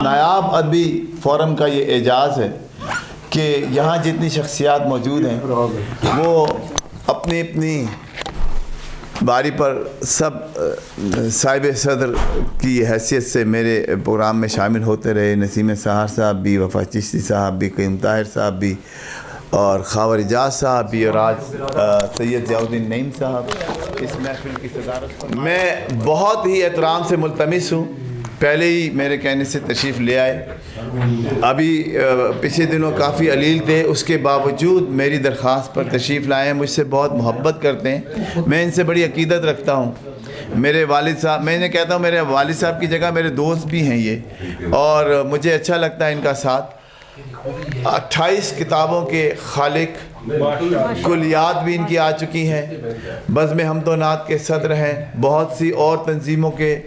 نایاب ادبی فورم کا یہ اعزاز ہے کہ یہاں جتنی شخصیات موجود ہیں وہ اپنی اپنی باری پر سب صاحب صدر کی حیثیت سے میرے پروگرام میں شامل ہوتے رہے. نسیم سحر صاحب بھی, وفا چشتی صاحب بھی, قیوم طاہر صاحب بھی, اور خاور اجاز صاحب بھی, اور آج سید ضیاء الدین نعیم صاحب اس محفل کی صدارت پر. میں بہت ہی احترام سے ملتمس ہوں, پہلے ہی میرے کہنے سے تشریف لے آئے. ابھی پچھلے دنوں کافی علیل تھے, اس کے باوجود میری درخواست پر تشریف لائے ہیں. مجھ سے بہت محبت کرتے ہیں, میں ان سے بڑی عقیدت رکھتا ہوں. میرے والد صاحب, میں انہیں کہتا ہوں میرے والد صاحب کی جگہ میرے دوست بھی ہیں یہ, اور مجھے اچھا لگتا ہے ان کا ساتھ. 28 کتابوں کے خالق, کلیات بھی ان کی آ چکی ہیں. بزم حمد و نعت کے صدر ہیں, بہت سی اور تنظیموں کے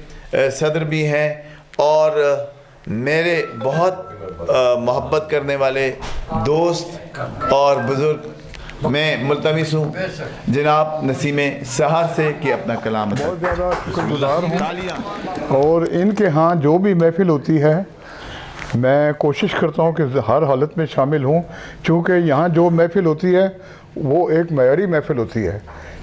صدر بھی ہیں, اور میرے بہت محبت کرنے والے دوست اور بزرگ. میں ملتمس ہوں جناب نسیم سحر سے کہ اپنا کلام بہت زیادہ شکر گزار ہوں. اور ان کے ہاں جو بھی محفل ہوتی ہے میں کوشش کرتا ہوں کہ ہر حالت میں شامل ہوں, چونکہ یہاں جو محفل ہوتی ہے وہ ایک معیاری محفل ہوتی ہے.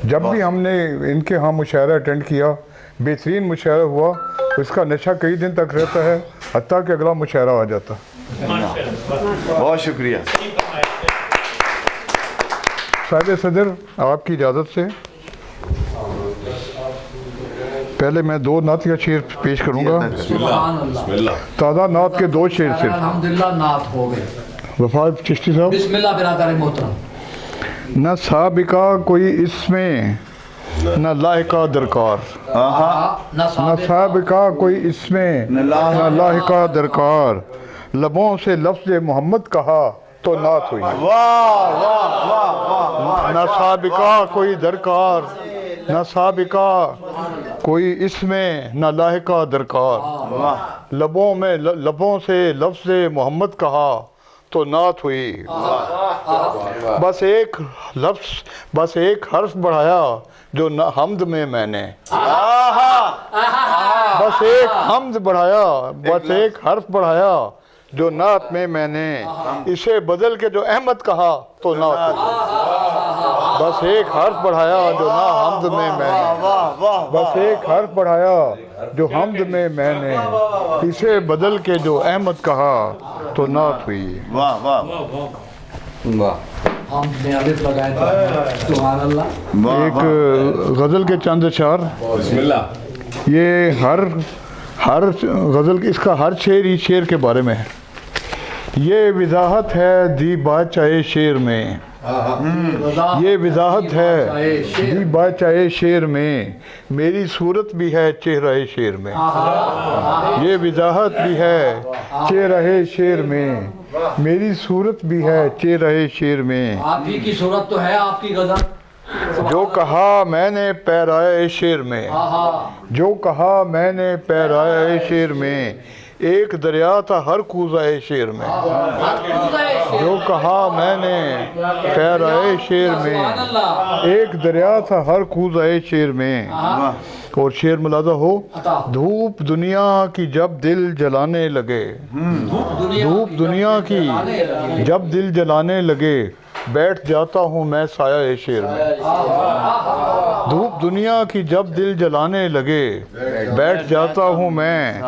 جب بھی ہم نے ان کے ہاں مشاعرہ اٹینڈ کیا, بہترین مشاعرہ ہوا, اس کا نشہ کئی دن تک رہتا ہے, حتیٰ کہ اگلا مشاعرہ آ جاتا. بہت شکریہ. صاحب صدر, آپ کی اجازت سے پہلے میں 2 نعت کا شعر پیش کروں گا. تازہ نعت کے 2 شعر صرف. الحمدللہ نعت ہو گئے. وفا چشتی صاحب. بسم اللہ برادر محترم. نہ سابقہ کوئی اس میں نہ لاحقہ درکار, نہ سابقہ کوئی اس میں نہ لاحقہ درکار, لبوں سے لفظ محمد کہا تو نعت ہوئی. نہ سابقہ کوئی درکار, نہ سابقہ کوئی اس میں نہ لاحقہ درکار, لبوں سے لفظ محمد کہا تو نعت ہوئی. بس ایک لفظ, بس ایک حرف بڑھایا جو حمد میں نے, بس ایک حمد بڑھایا, بس ایک حرف بڑھایا جو نعت میں نے, اسے بدل کے جو احمد کہا تو نعت ہوئی. بس ایک حرف بڑھایا جو نہ حمد میں نے, بس ایک حرف بڑھایا جو حمد میں نے, اسے بدل کے جو احمد کہا تو نعت ہوئی. واہ واہ واہ. ہم نے الف لگائے تھے. سبحان اللہ. ایک غزل کے چند اشعار. بسم اللہ. یہ ہر غزل, اس کا ہر شعر ہی شعر کے بارے میں ہے. یہ وضاحت ہے دی بادشاہ شعر میں, یہ وضاحت ہے دی بادشاہ شعر میں, میری صورت بھی ہے چہرہ شعر میں. یہ وضاحت بھی ہے چہرہ شعر میں, میری صورت بھی ہے چہرہ شعر میں. آپ ہی کی صورت تو ہے آپ کی غزل. جو کہا میں نے پیرائے شعر میں, جو کہا میں نے پیرائے شعر میں, ایک دریا تھا ہر کوزہ شعر میں. جو کہا میں نے پیرائے شعر میں, ایک دریا تھا ہر کوزہ شعر میں. اور شعر ملازہ ہو. دھوپ دنیا کی جب دل جلانے لگے, دھوپ دنیا کی جب دل جلانے لگے, بیٹھ جاتا ہوں میں سایہ شعر میں. دھوپ دنیا کی جب دل جلانے لگے, بیٹھ جاتا ہوں میں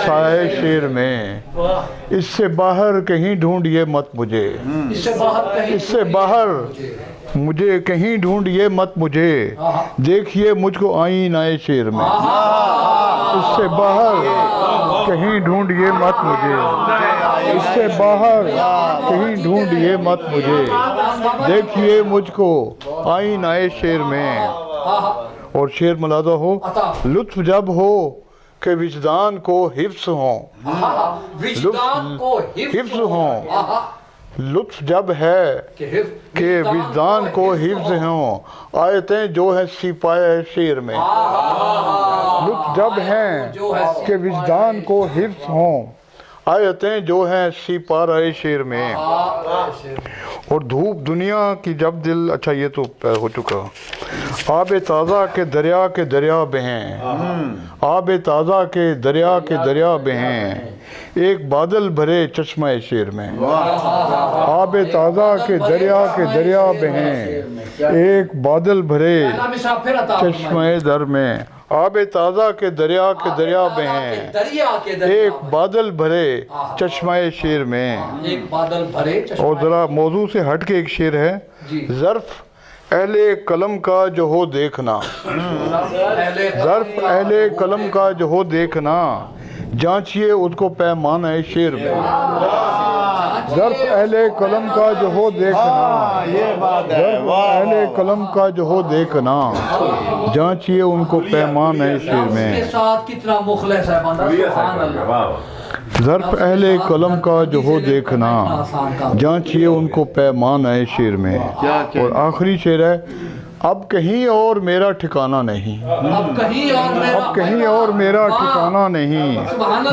سایہ شعر میں. اس سے باہر کہیں ڈھونڈیے مت مجھے, اس سے باہر مجھے کہیں ڈھونڈیے مت مجھے, دیکھیے مجھ کو آئینہ شعر میں. اس سے باہر کہیں ڈھونڈیے مت مجھے, اس سے باہر کہیں ڈھونڈیے مت مجھے, دیکھیے مجھ کو آئینہ شعر میں. اور شعر ملازہ ہو. لطف جب ہو کہ وجدان کو حفظ ہوں, حفظ ہوں, لطف جب ہے کہ وجدان کو حفظ ہوں, آیتیں جو ہے سپاہ شعر میں. لطف جب ہیں کہ وجدان کو حفظ ہوں, آیتیں جو ہیں سپارہ شعر میں، اور دھوپ دنیا کی جب دل، اچھا یہ تو ہو چکا، آب تازہ کے دریا بہیں، آب تازہ کے دریا بہیں، ایک بادل بھرے چشمہ شیر میں، آب تازہ کے دریا بہیں، ایک بادل بھرے چشمہ در میں، آب تازہ کے دریا بہیں، ایک بادل بھرے چشمہ شیر میں۔ ایک بادل بھرے چشمہ، اور ذرا موضوع سے ہٹ کے ایک شعر ہے، ظرف اہل قلم کا جو ہو دیکھنا، ظرف اہل قلم کا جو ہو دیکھنا، جانچیے اس کو پیمانہ شعر میں، ظرف اہل قلم کا جو ہو دیکھنا، یہ بات ہے، ظرف اہل قلم کا جو ہو دیکھنا، جانچیے ان کو پیمانہ شعر اس میں، کے ساتھ کتنا مخلص ہے بندہ، سبحان اللہ۔ ظرف اہل قلم کا جو ہو دیکھنا، جانچیے ان کو پیمانہ شعر میں۔ اور آخری شعر ہے، اب کہیں اور میرا ٹھکانہ نہیں، اب کہیں اور میرا ٹھکانہ نہیں،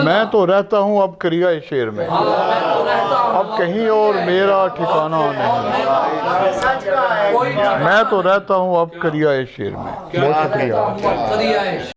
میں تو رہتا ہوں اب کریا شعر میں، اب کہیں اور میرا ٹھکانہ نہیں، میں تو رہتا ہوں اب کریا شعر میں۔ بہت شکریہ۔